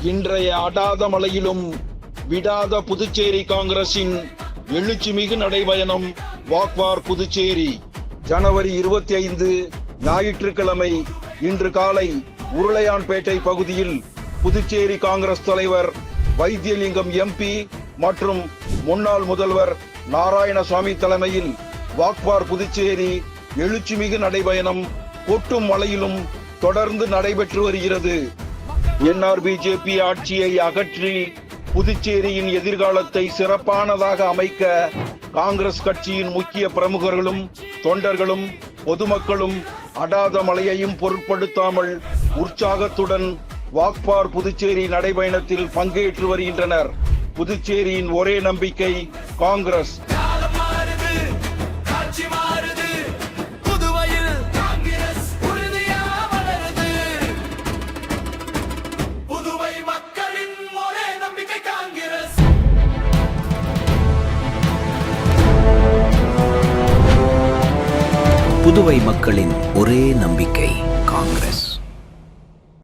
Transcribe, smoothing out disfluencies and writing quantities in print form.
இன்றைய அடாத மழையிலும் விடாத புதுச்சேரி காங்கிரசின் எழுச்சிமிகு நடைபயணம் வாக்வார் புதுச்சேரி. ஜனவரி 25 ஞாயிற்றுக்கிழமை இன்று காலை உருளையான்பேட்டை பகுதியில் புதுச்சேரி காங்கிரஸ் தலைவர் வைத்தியலிங்கம் எம்பி மற்றும் முன்னாள் முதல்வர் நாராயணசாமி தலைமையில் வாக்வார் புதுச்சேரி எழுச்சிமிகு நடைபயணம் கொட்டும் மழையிலும் தொடர்ந்து நடைபெற்று வருகிறது. NRBJP ஆட்சியை அகற்றி புதுச்சேரியின் எதிர்காலத்தை சிறப்பானதாக அமைக்க காங்கிரஸ் கட்சியின் முக்கிய பிரமுகர்களும் தொண்டர்களும் பொதுமக்களும் அடாத மழையையும் பொருட்படுத்தாமல் உற்சாகத்துடன் வாக்பார் புதுச்சேரி நடைபயணத்தில் பங்கேற்று வருகின்றனர். புதுச்சேரியின் ஒரே நம்பிக்கை காங்கிரஸ். புதுவை மக்களின் ஒரே நம்பிக்கை காங்கிரஸ்.